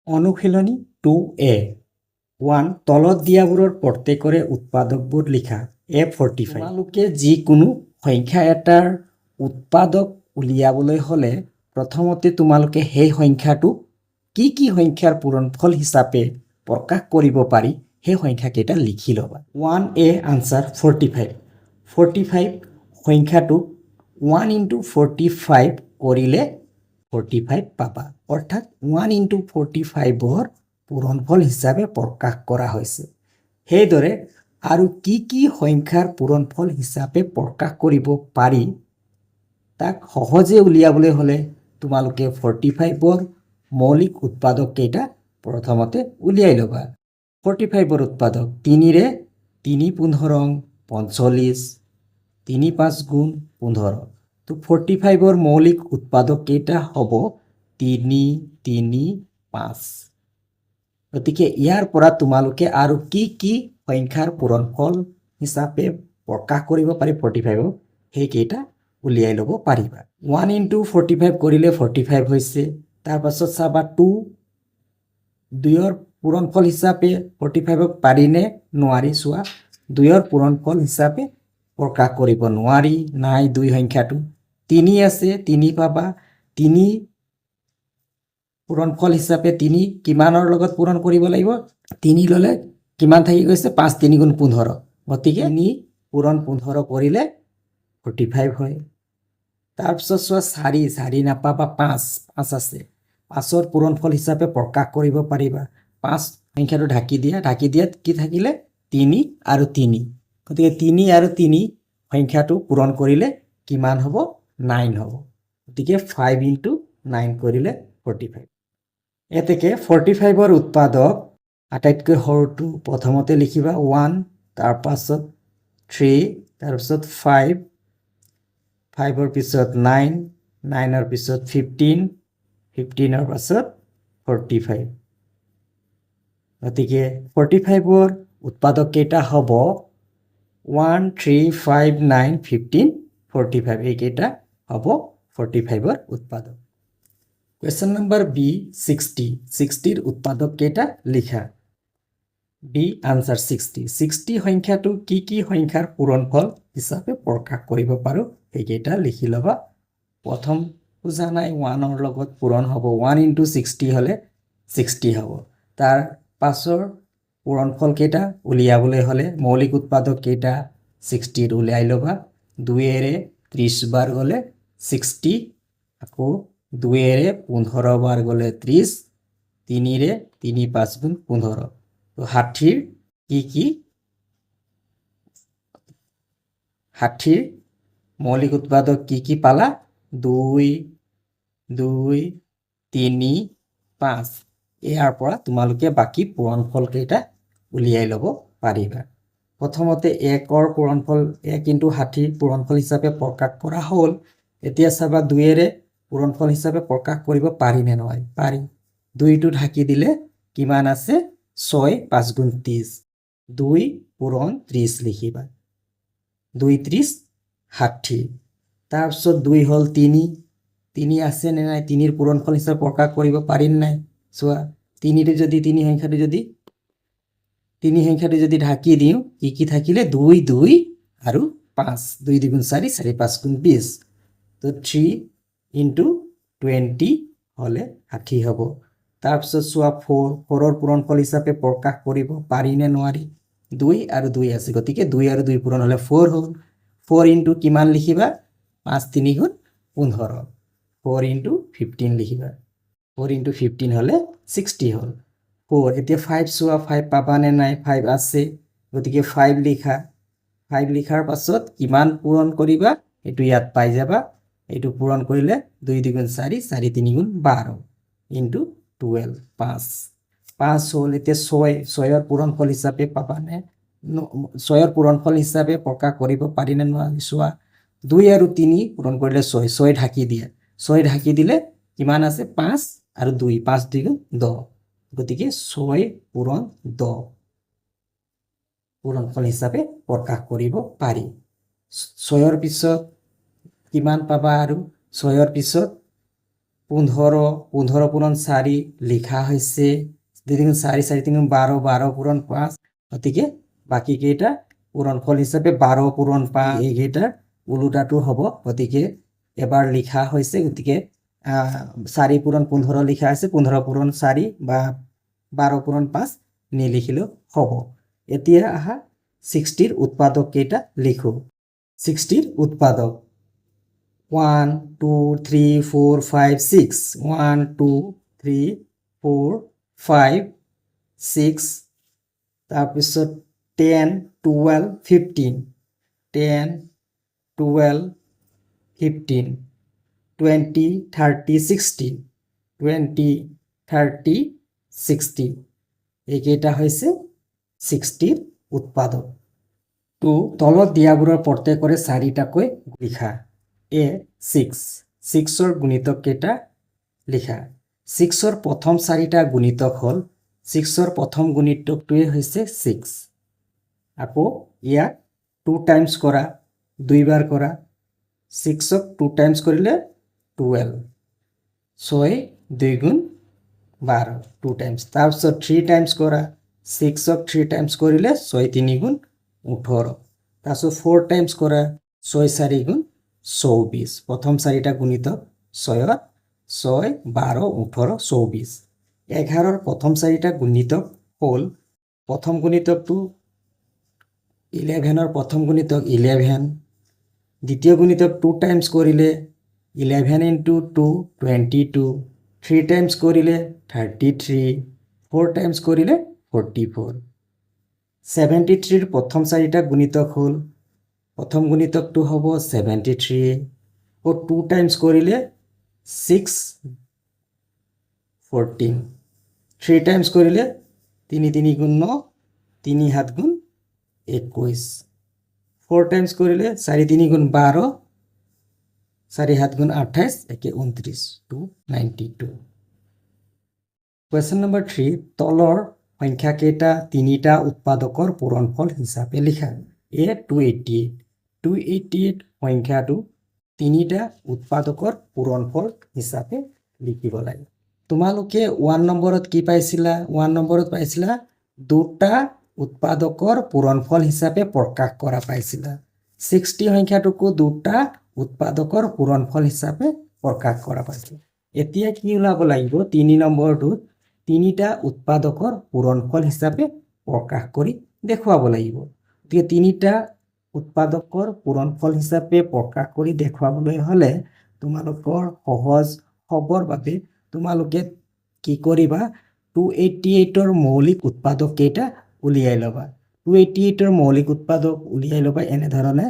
অনুশীলনী 2A 1 তলত দিয়াবোৰৰ প্ৰত্যেকৰে উৎপাদকবোৰ লিখা A45 তোমালোকে যিকোনো সংখ্যা এটাৰ উৎপাদক উলিয়াবলৈ হ'লে প্ৰথমতে তোমালোকে সেই সংখ্যাটো কি সংখ্যাৰ পূৰণফল হিচাপে প্ৰকাশ কৰিব পাৰি সেই সংখ্যাকেইটা লিখি ল'বা 1A আনসাৰ 45 45 সংখ্যাটো 1 into 45 কৰিলে 45 পাবা অৰ্থাৎ 1 into 45 পূৰণফল হিচাপে প্ৰকাশ কৰা হৈছে সেইদৰে আৰু কি সংখ্যাৰ পূৰণফল হিচাপে প্ৰকাশ কৰিব পাৰি তাক সহজে উলিয়াবলৈ হ'লে তোমালোকে 45 মৌলিক উৎপাদক কেইটা প্ৰথমতে উলিয়াই ল'বা 45 উৎপাদক 3 ৰে 3 15 45 3 5 গুণ 15 তো 45 মৌলিক উৎপাদক কেইটা হ'ব 3 3 5 গতিকে ইয়াৰ পৰা তোমালোকে আৰু কি সংখ্যাৰ পূৰণফল হিচাপে প্ৰকাশ কৰিব পাৰি 45 সেই কেইটা উলিয়াই ল'ব পাৰিবা 1 into 45 কৰিলে 45 হৈছে তাৰ পাছত চাবা 2 2ৰ পূৰণফল হিচাপে 45 পাৰিনে নোৱাৰি চোৱা 2ৰ পূৰণফল হিচাপে প্ৰকাশ কৰিব নোৱাৰি নাই 2 সংখ্যাটো 3 আছে 3 পাবা 3 পূৰণফল হিচাপে 3 কিমানৰ লগত পূৰণ কৰিব লাগিব 3 ললে কিমান থাকি গৈছে 5 3 গুণ 15 গতিকে 3 পূৰণ 15 কৰিলে 45 হয় তাৰ পিছত চোৱা 4 নাপাবা 5 আছে 5ৰ পূৰণফল হিচাপে প্ৰকাশ কৰিব পাৰিবা 5 সংখ্যাটো ঢাকি দিয়াত কি থাকিলে 3 আৰু 3 গতিকে 3 আৰু 3 সংখ্যাটো পূৰণ কৰিলে কিমান হ'ব 9 হ'ব গতিকে 5 into 9 কৰিলে 45 এতেকে 45ৰ উৎপাদক আটাইতকৈ সৰুটো প্ৰথমতে লিখিবা 1 তাৰ পাছত 3 তাৰ পাছত 5 5ৰ পিছত 9 9ৰ পিছত 15 15ৰ পাছত 45 গতিকে 45ৰ উৎপাদক কেইটা হ'ব 1 3 5 9 15 45 এই কেইটা হ'ব 45ৰ উৎপাদক Question number B 60 60ৰ উৎপাদক কেইটা লিখা B answer 60 60 সংখ্যাটো কি সংখ্যাৰ পূৰণফল হিচাপে প্ৰকাশ কৰিব পাৰো এই কেইটা লিখি লবা প্ৰথম বুজা নাই 1ৰ লগত পূৰণ হ'ব 1 into 60 হলে 60 হ'ব তাৰ পাছৰ পূৰণফল কেইটা উলিয়াবলৈ হলে মৌলিক উৎপাদক কেইটা 60 ৰ উলিয়াই লবা 2 এৰে 30 বাৰ গলে 60 আকৌ 2 এৰে 15 বাৰ গলে 30 3 ৰে 3 5 গুণ 15 তো 60ৰ কি 60ৰ মৌলিক উৎপাদক কি পালা 2 2 3 5 ইয়াৰ পৰা তোমালোকে বাকি পূৰণফল কেইটা উলিয়াই ল'ব পাৰিবা প্ৰথমতে 1ৰ পূৰণফল 1 into 60 পূৰণফল হিচাপে প্ৰকাশ কৰা হ'ল এতিয়া চাবা 2 এৰে পূৰণফল হিচাপে প্ৰকাশ কৰিব পাৰি নে নহয় পাৰি 2টো ঢাকি দিলে কিমান আছে 6 5 গুণ 30 2 পূৰণ 30 লিখিবা 2 30 60 তাৰ পিছত 2 হ'ল 3 আছে নে নাই 3ৰ পূৰণফল হিচাপে প্ৰকাশ কৰিব পাৰিম নাই চোৱা 3ৰে যদি 3 সংখ্যাটো যদি ঢাকি দিও কি থাকিলে 2 2 আৰু 5 2 2 গুণ 4 4 5 গুণ 20 তো 3 into 20 হলে 60 হ'ব তাৰ পিছত চোৱা 4ৰ পূৰণফল হিচাপে প্ৰকাশ কৰিব পাৰি নে নোৱাৰি 2 আৰু 2 আছে গতিকে 2 আৰু 2 পূৰণ হলে 4 হ'ল 4 into কিমান লিখিবা 5 3 গুণ 15 4 into 15 লিখিবা 4 into 15 হলে 60 হ'ল 4 এতিয়া 5 চোৱা 5 পাবা নে নাই 5 আছে গতিকে 5 লিখা 5 লিখাৰ পাছত কিমান পূৰণ কৰিবা এটো ইয়াত পাই যাবা এটো পূৰণ কৰিলে 2 2 গুণ 4 4 3 গুণ 12 into 12 5 হ'ল এতিয়া 6ৰ পূৰণফল হিচাপে পাবা নে 6ৰ পূৰণফল হিচাপে প্ৰকাশ কৰিব পাৰি নে নোৱাৰি চোৱা 2 আৰু 3 পূৰণ কৰিলে 6 ঢাকি দিয়া 6 ঢাকি দিলে কিমান আছে 5 আৰু 2 5 2 গুণ 10 গতিকে 6 পূৰণ 10 পূৰণফল হিচাপে প্ৰকাশ কৰিব পাৰি 6ৰ পিছত কিমান পাবা আৰু 6ৰ পিছত 15 15 পূৰণ 4 লিখা হৈছে 2 4 4 3 12 12 পূৰণ 5 গতিকে বাকি কেইটা পূৰণফল হিচাপে 12 পূৰণ 5 এইকেইটাৰ উলোটাটো হ'ব গতিকে এবাৰ লিখা হৈছে গতিকে 4 পূৰণ 15 লিখা আছে 15 পূৰণ 4 বা 12 পূৰণ 5 নিলিখিলেও হ'ব এতিয়া আহা 60 ৰ উৎপাদক কেইটা লিখো 60 ৰ উৎপাদক 1 2 3 4 5 6 1 2 3 4 5 6 তাৰপিছত 10 12 15 10 12 15 20 30 60 20 30 60 এইকেইটা হৈছে 60 ৰ উৎপাদক তো তলত দিয়াবোৰৰ প্ৰত্যেকৰে 4টাকৈ লিখা এ 6 6 ৰ গুণিতক কেইটা লিখা 6 ৰ প্ৰথম 4টা গুণিতক হ'ল 6 ৰ প্ৰথম গুণিতকটোৱে হৈছে 6 আকৌ ইয়াক 2 টাইমছ কৰা দুইবাৰ কৰা 6 ক 2 টাইমছ কৰিলে 12 6 2 গুণ 12 2 টাইমছ তাৰপিছত 3 টাইমছ কৰা 6 ক 3 টাইমছ কৰিলে 6 3 গুণ 18 তাৰপিছত 4 টাইমছ কৰা 6 4 গুণ 24 প্ৰথম 4টা গুণিতক 6 ৰ 6 12 18 24 11 ৰ প্ৰথম 4টা গুণিতক হ'ল প্ৰথম গুণিতকটো 11 ৰ প্ৰথম গুণিতক 11 দ্বিতীয় গুণিতক 2 টাইমছ কৰিলে 11 into 2 22 3 টাইমছ কৰিলে 33 4 টাইমছ কৰিলে 44 73 ৰ প্ৰথম 4টা গুণিতক হ'ল প্ৰথম গুণিতকটো হ'ব 73 ও 2 টাইমছ কৰিলে 6 14 3 টাইমছ কৰিলে 3 3 গুণ 9 3 7 গুণ 21 4 টাইমছ কৰিলে 4 3 গুণ 12 4 7 গুণ 28 একে 29 292 Question number 3 তলৰ সংখ্যা কেইটা তিনিটা উৎপাদকৰ পূৰণফল হিচাপে লিখা এ 288 288 সংখ্যাটো তিনিটা উৎপাদকৰ পূৰণফল হিচাপে লিখিব লাগে তোমালোকে 1 নম্বৰত কি পাইছিলা 1 নম্বৰত পাইছিলা দুটা উৎপাদকৰ পূৰণফল হিচাপে প্ৰকাশ কৰা পাইছিলা 60 সংখ্যাটোকো দুটা উৎপাদকৰ পূৰণফল হিচাপে প্ৰকাশ কৰা পাইছিলা এতিয়া কি ওলাব লাগিব 3 নম্বৰটোত তিনিটা উৎপাদকৰ পূৰণফল হিচাপে প্ৰকাশ কৰি দেখুৱাব লাগিব গতিকে তিনিটা উৎপাদকৰ পূৰণফল হিচাপে প্ৰকাশ কৰি দেখুৱাবলৈ হ'লে তোমালোকৰ সহজ হ'বৰ বাবে তোমালোকে কি কৰিবা 288 ৰ মৌলিক উৎপাদক কেইটা উলিয়াই ল'বা 288 ৰ মৌলিক উৎপাদক উলিয়াই ল'বা এনে ধৰণে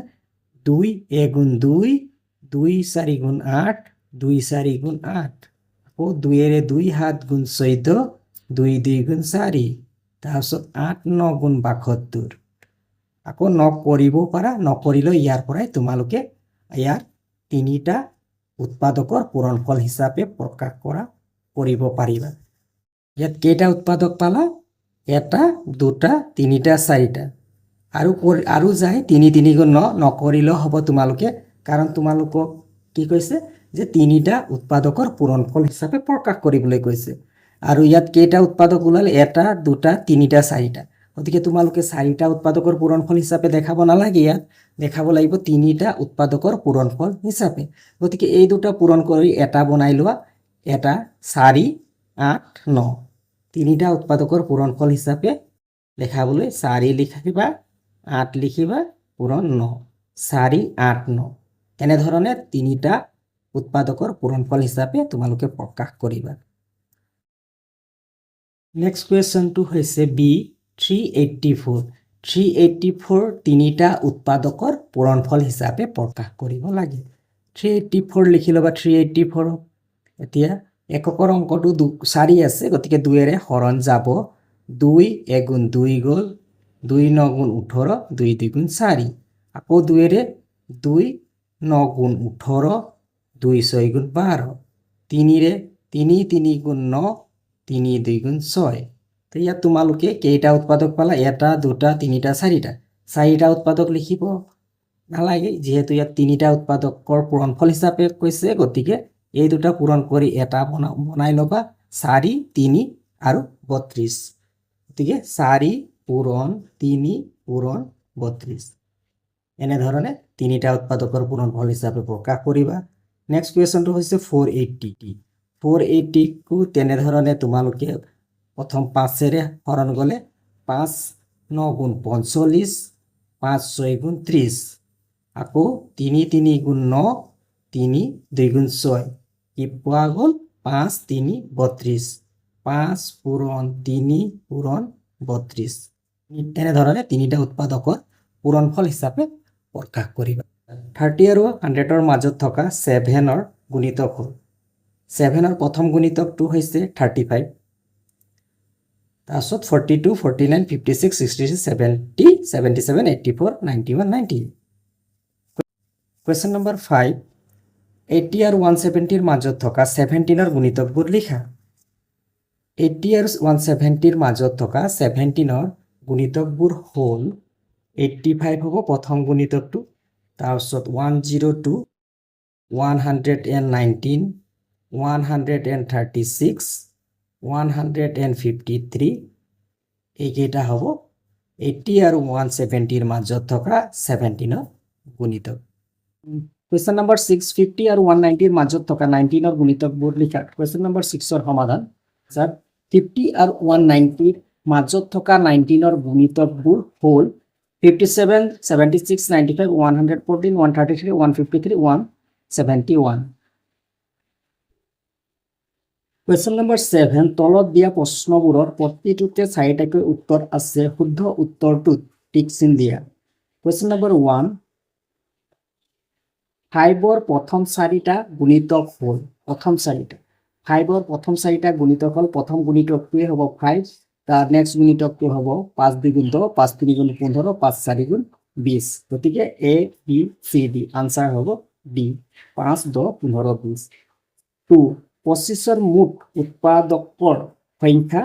2 a গুণ 2 2 4 গুণ 8 2 4 গুণ 8 আকৌ 2 ৰে 2 7 গুণ 14 2 2 গুণ 4 তাৰপিছত 8 9 গুণ 72 আকৌ নকৰিব পাৰা নকৰিলে ইয়াৰ পৰাই তোমালোকে ইয়াৰ তিনিটা উৎপাদকৰ পূৰণফল হিচাপে প্ৰকাশ কৰিব পাৰিবা ইয়াত কেইটা উৎপাদক পালা এটা দুটা তিনিটা চাৰিটা আৰু যায় 3 3 গুণ 9 নকৰিলেও হ'ব তোমালোকে কাৰণ তোমালোকক কি কৈছে যে তিনিটা উৎপাদকৰ পূৰণফল হিচাপে প্ৰকাশ কৰিবলৈ কৈছে আৰু ইয়াত কেইটা উৎপাদক ওলাল এটা দুটা তিনিটা চাৰিটা গতিকে তোমালোকে চাৰিটা উৎপাদকৰ পূৰণফল হিচাপে দেখাব নালাগে ইয়াত দেখাব লাগিব তিনিটা উৎপাদকৰ পূৰণফল হিচাপে গতিকে এই দুটা পূৰণ কৰি এটা বনাই লোৱা এটা 4 8 9 তিনিটা উৎপাদকৰ পূৰণফল হিচাপে দেখাবলৈ 4 লিখিবা 8 লিখিবা পূৰণ 9 4 8 9 এনে ধৰণে তিনিটা উৎপাদকৰ পূৰণফল হিচাপে তোমালোকে প্ৰকাশ কৰিবা নেক্সট কুৱেশ্যনটো হৈছে বি 384 384 তিনিটা উৎপাদকৰ পূৰণফল হিচাপে প্ৰকাশ কৰিব লাগে 384 লিখি ল'বা 384 এতিয়া এককৰ অংকটো 4 আছে গতিকে 2 ৰে হৰণ যাব 2 1 গুণ 2 গ'ল 2 9 গুণ 18 2 2 গুণ 4 আকৌ 2 ৰে 2 9 গুণ 18 2 6 গুণ 12 3 ৰে 3 3 গুণ 9 3 2 গুণ 6 তো ইয়াত তোমালোকে কেইটা উৎপাদক পালা এটা দুটা তিনিটা চাৰিটা উৎপাদক লিখিব নালাগে যেহেতু ইয়াত তিনিটা উৎপাদকৰ পূৰণফল হিচাপে কৈছে গতিকে এই দুটা পূৰণ কৰি এটা বনাই ল'বা 4 3 আৰু 32 গতিকে 4 পূৰণ 3 পূৰণ 32 এনেধৰণে তিনিটা উৎপাদকৰ পূৰণফল হিচাপে প্ৰকাশ কৰিবা নেক্সট কুৱেশ্যনটো হৈছে 480 480 কো তেনেধৰণে তোমালোকে প্ৰথম 5 ৰে হৰণ গলে 5 9 গুণ 45 5 6 গুণ 30 আকৌ 3 3 গুণ 9 3 2 গুণ 6 কি পোৱা গ'ল 5 3 32 5 পূৰণ 3 পূৰণ 32 এনেধৰণে তিনিটা উৎপাদকৰ পূৰণফল হিচাপে প্ৰকাশ কৰিবা 30 আৰু 100 ৰ মাজত থকা 7 ৰ গুণিতক হ'ল 7 ৰ প্ৰথম গুণিতকটো হৈছে 35 তাৰপিছত 42 49 56 66 70 77 84 91 90 কুৱেশ্যন নম্বৰ 5 80 আৰু 170 ৰ মাজত থকা 17 ৰ গুণিতকবোৰ লিখা 80 আৰু 170 ৰ মাজত থকা 17 ৰ গুণিতকবোৰ হ'ল 85 হ'ব প্ৰথম গুণিতকটো তাৰপিছত 102 119 136 153 এইকেইটা হ'ব 80 আৰু 170 ৰ মাজত থকা 17 ৰ গুণিতক কুৱেশ্যন নম্বৰ 6 50 আৰু 190 ৰ মাজত থকা 19 ৰ গুণিতকবোৰ লিখা কুৱেশ্যন নম্বৰ 6 ৰ সমাধান স্যাৰ 50 আৰু 190 ৰ মাজত থকা 19 ৰ গুণিতকবোৰ হ'ল 57 76 95 114 133 153 171 কুৱেশ্যন নম্বৰ 7 তলত দিয়া প্ৰশ্নবোৰৰ প্ৰতিটোতে 4টাকৈ উত্তৰ আছে শুদ্ধ উত্তৰটোত টিক চিন দিয়া কুৱেশ্যন নম্বৰ 1 5 ৰ প্ৰথম 4টা গুণিতক হ'ল প্ৰথম 4টা 5 ৰ প্ৰথম 4টা গুণিতক হ'ল প্ৰথম গুণিতকটোৱে হ'ব 5 তাৰ নেক্সট গুণিতকটো হ'ব 5 2 গুণ 10 5 3 গুণ 15 5 4 গুণ 20 গতিকে A B C D answer হ'ব ডি 5 10 15 20 2 25 ৰ মুঠ উৎপাদকৰ সংখ্যা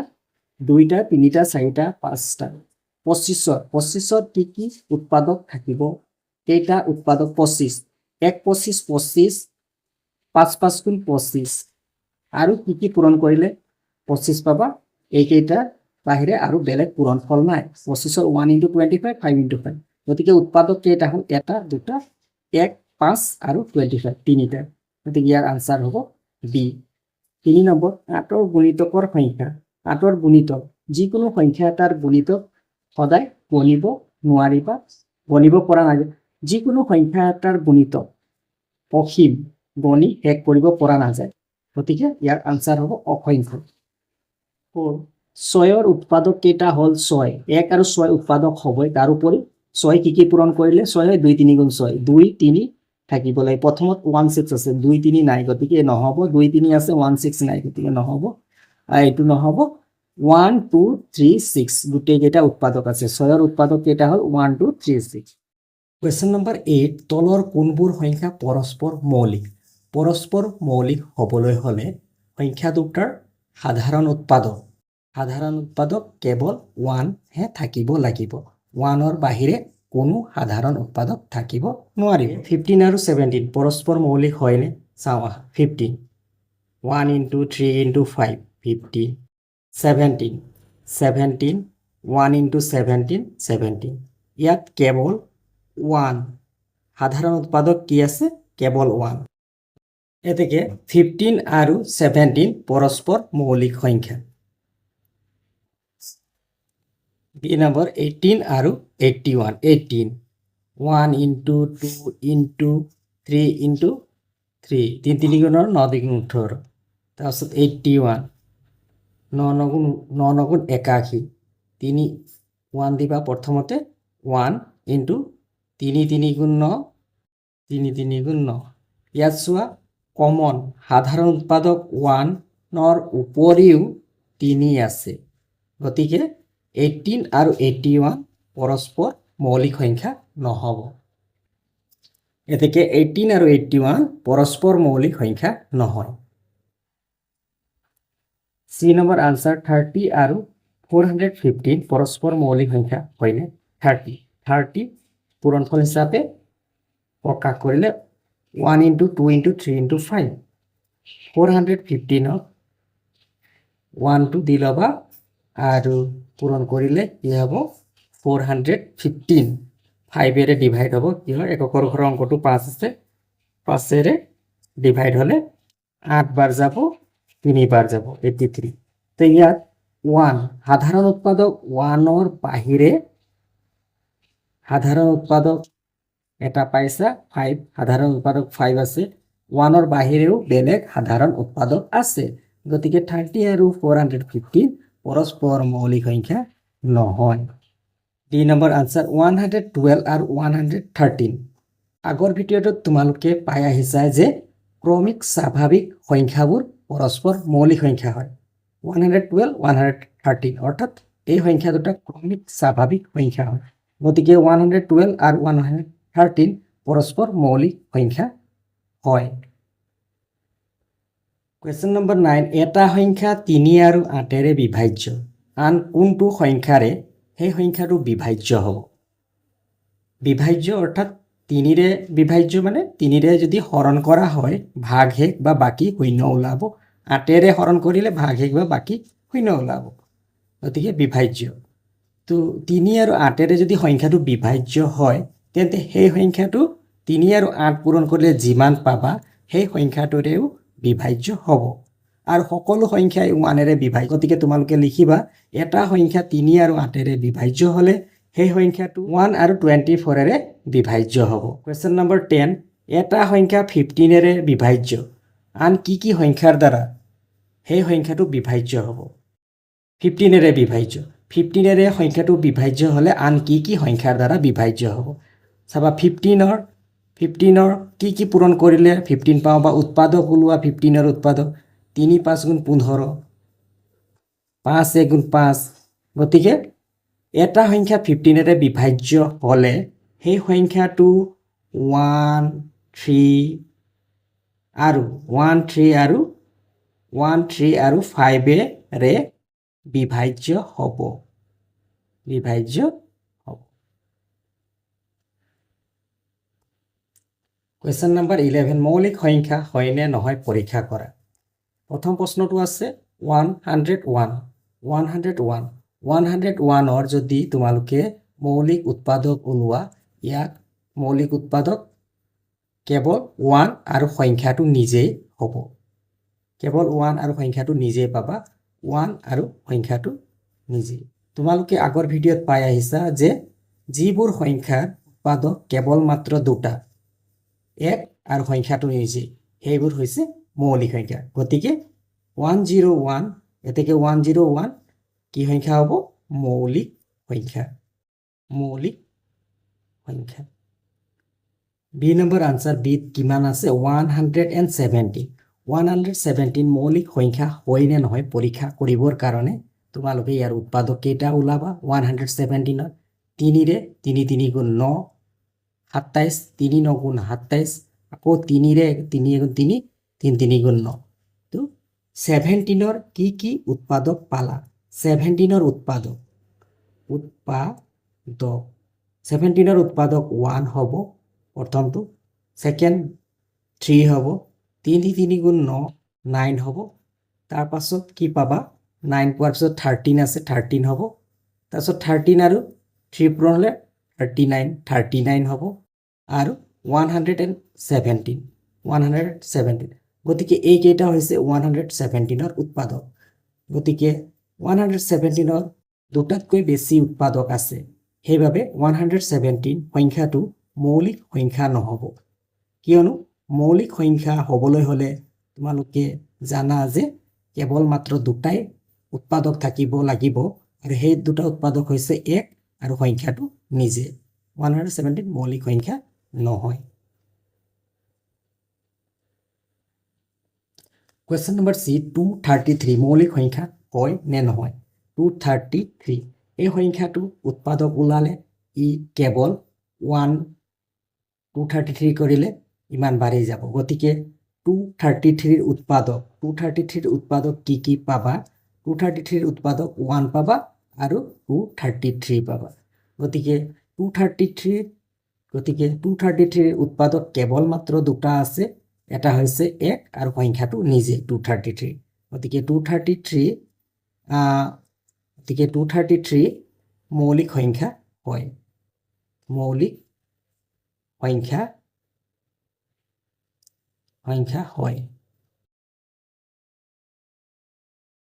2টা 3টা 4টা 5টা 25 ৰ কি উৎপাদক থাকিব কেইটা উৎপাদক 25 1 25 25 5 5 গুণ 25 আৰু কি পূৰণ কৰিলে 25 পাবা এইকেইটা বাহিৰে আৰু বেলেগ পূৰণফল নাই 25 ৰ 1 * 25 5 * 5 গতিকে উৎপাদক কেইটা হ'ল এটা দুটা 1 5 আৰু 25 তিনিটা গতিকে ইয়াৰ আনসাৰ হ'ব বি 3 নম্বৰ 8 ৰ গুণিতকৰ সংখ্যা 8 ৰ গুণিতক যিকোনো সংখ্যা এটাৰ গুণিতক সদায় গণিব নোৱাৰিবা গণিব পৰা নাযায় যিকোনো সংখ্যা এটাৰ গুণিতক অসীম গণি শেষ কৰিব পৰা নাযায় গতিকে ইয়াৰ আনসাৰ হ'ব অসংখ্য 4 6 ৰ উৎপাদক কেইটা হ'ল 6 1 আৰু 6 উৎপাদক হ'বই তাৰ উপৰি 6 কি পূৰণ কৰিলে 6 2 3 গুণ 6 2 3 থাকিব লাগে প্ৰথমত 16 আছে 2 3 নাই গতিকে নহব 2 3 আছে 16 নাই গতিকে নহব এইটো নহব 1 2 3 6 গোটেই কেইটা উৎপাদক আছে 6 ৰ উৎপাদক কেইটা হ'ল 1 2 3 6 কুৱেশ্যন নম্বৰ 8 তলৰ কোনবোৰ সংখ্যা পৰস্পৰ মৌলিক হ'বলৈ হলে সংখ্যা দুটাৰ সাধাৰণ উৎপাদক কেৱল 1 হে থাকিব লাগিব 1 ৰ বাহিৰে কোনো সাধাৰণ উৎপাদক থাকিব নোৱাৰিব 15 আৰু 17 পৰস্পৰ মৌলিক হয়নে চাও 15 1 * 3 * 5 15 17 1 * 17 17 ইয়াত কেৱল 1 সাধাৰণ উৎপাদক কি আছে কেৱল 1 এতেকে 15 আৰু 17 পৰস্পৰ মৌলিক সংখ্যা বি নম্বৰ 18 আৰু 81 18 1 * 2 * 3 * 3 3 3 গুণৰ 9 2 গুণ 18 তাৰপিছত 81 9 9 গুণ 81 3 1 দিবা প্ৰথমতে 1 * 3 3 গুণ 9 3 3 গুণ 9 ইয়াত চোৱা কমন সাধাৰণ উৎপাদক 1 ৰ উপৰিও 3 আছে গতিকে 18 আৰু 81 পৰস্পৰ মৌলিক সংখ্যা নহব এতেকে 18 আৰু 81 পৰস্পৰ মৌলিক সংখ্যা নহয় সি নম্বৰ আনসাৰ 30 আৰু 415 পৰস্পৰ মৌলিক সংখ্যা হয়নে 30 পূৰণফল হিচাপে প্ৰকাশ কৰিলে 1 * 2 * 3 * 5 415 1 দি ল'বা আৰু পূৰণ কৰিলে কি হ'ব 415 5 ডিভাইড হ'ব কি হয় এককৰ ঘৰৰ অংকটো 5 আছে 5 ডিভাইড হ'লে 8 বাৰ যাব 3 বাৰ যাব 83 তো ইয়াত 1 সাধাৰণ উৎপাদক 1ৰ বাহিৰে সাধাৰণ উৎপাদক এটা পাইছা 5 সাধাৰণ উৎপাদক 5 আছে 1ৰ বাহিৰেও বেলেগ সাধাৰণ উৎপাদক আছে গতিকে 30 আৰু 415 পৰস্পৰ মৌলিক সংখ্যা নহয় ডি নম্বৰ আনসাৰ 112 আৰু 113 আগৰ ভিডিঅ'টোত তোমালোকে পাই আহিছা যে ক্ৰমিক স্বাভাৱিক সংখ্যাবোৰ পৰস্পৰ মৌলিক সংখ্যা হয় 112 113 অৰ্থাৎ এই সংখ্যা দুটা ক্ৰমিক স্বাভাৱিক সংখ্যা হয় গতিকে 112 আৰু 113 পৰস্পৰ মৌলিক সংখ্যা হয় কুৱেশ্যন নম্বৰ 9 এটা সংখ্যা 3 আৰু 8 বিভাজ্য আন কোনটো সংখ্যাৰে সেই সংখ্যাটো বিভাজ্য হ'ব বিভাজ্য অৰ্থাৎ 3 বিভাজ্য মানে 3 যদি হৰণ কৰা হয় ভাগশেষ বা বাকি শূন্য ওলাব 8 হৰণ কৰিলে ভাগশেষ বা বাকি শূন্য ওলাব গতিকে বিভাজ্য তো 3 আৰু 8 যদি সংখ্যাটো বিভাজ্য হয় তেন্তে সেই সংখ্যাটো 3 আৰু 8 পূৰণ কৰিলে যিমান পাবা সেই সংখ্যাটোৰেও বিভাজ্য হ'ব আৰু সকলো সংখ্যাই 1 বিভাজ্য গতিকে তোমালোকে লিখিবা এটা সংখ্যা 3 আৰু 8 বিভাজ্য হ'লে সেই সংখ্যাটো 1 আৰু 24 বিভাজ্য হ'ব কুৱেশ্যন নম্বৰ 10 এটা সংখ্যা 15 বিভাজ্য আন কি কি সংখ্যাৰ দ্বাৰা সেই সংখ্যাটো বিভাজ্য হ'ব 15 বিভাজ্য 15 সংখ্যাটো বিভাজ্য হ'লে আন কি কি সংখ্যাৰ দ্বাৰা বিভাজ্য হ'ব চাবা 15 কি কি পূৰণ কৰিলে 15 পাওঁ বা উৎপাদক ওলোৱা 15 উৎপাদক 3 5 গুণ 15 5 1 গুণ 5 গতিকে এটা সংখ্যা 15 বিভাজ্য হ'লে সেই সংখ্যাটো 1 3 আৰু 5 বিভাজ্য হ'ব কুৱেশ্যন নম্বৰ 11 মৌলিক সংখ্যা হয় নে নহয় পৰীক্ষা কৰা প্ৰথম প্ৰশ্নটো আছে 101ৰ যদি তোমালোকে মৌলিক উৎপাদক ওলোৱা ইয়াক মৌলিক উৎপাদক কেৱল 1 আৰু সংখ্যাটো নিজেই হ'ব কেৱল 1 আৰু সংখ্যাটো নিজেই পাবা 1 আৰু সংখ্যাটো নিজেই তোমালোকে আগৰ ভিডিঅ'ত পাই আহিছা যে যিবোৰ সংখ্যাৰ উৎপাদক কেৱল মাত্ৰ দুটা 1 আৰু সংখ্যাটো নিজেই সেইবোৰ হৈছে মৌলিক সংখ্যা গতিকে 101 এতেকে 101 কি সংখ্যা হ'ব মৌলিক সংখ্যা বি নম্বৰ আনসাৰ বিত কিমান আছে 117 মৌলিক সংখ্যা হয় নে নহয় পৰীক্ষা কৰিবৰ কাৰণে তোমালোকে ইয়াৰ উৎপাদক কেইটা ওলাবা 117ৰ 3 3 গুণ 9 27 3 9 গুণ 27 আকৌ 3 গুণ 3 3 গুণ 9 তো 17ৰ কি উৎপাদক পালা 17ৰ উৎপাদক 17ৰ উৎপাদক 1 হ'ব প্ৰথমটো সেকেন্ড 3 হ'ব 3 গুণ 9 9 হ'ব তাৰ পাছত কি পাবা 9 পোৱাৰ পিছত 13 আছে 13 হ'ব তাৰ পাছত 13 আৰু 3 পূৰণ হ'লে 39 হ'ব আৰু 117 গতিকে এই কেইটা হৈছে 117ৰ উৎপাদক গতিকে 117ৰ দুটাতকৈ বেছি উৎপাদক আছে সেইবাবে 117 সংখ্যাটো মৌলিক সংখ্যা নহ'ব কিয়নো মৌলিক সংখ্যা হ'বলৈ হ'লে তোমালোকে জানা যে কেৱল মাত্ৰ দুটাই উৎপাদক থাকিব লাগিব আৰু সেই দুটা উৎপাদক হৈছে 1 আৰু সংখ্যাটো নিজে 117 মৌলিক সংখ্যা নহয় কুৱেশ্যন নম্বৰ সি 233 মৌলিক সংখ্যা হয় নে নহয় 233 এই সংখ্যাটো উৎপাদক ওলালে ই কেৱল 233 কৰিলে ইমান বাঢ়ি যাব গতিকে 233ৰ উৎপাদক কি পাবা 233ৰ উৎপাদক 1 পাবা আৰু 233 পাবা গতিকে 233ৰ উৎপাদক কেৱল মাত্ৰ দুটা আছে এটা হৈছে 1 আৰু সংখ্যাটো নিজে 233 গতিকে 233 মৌলিক সংখ্যা হয় মৌলিক সংখ্যা হয়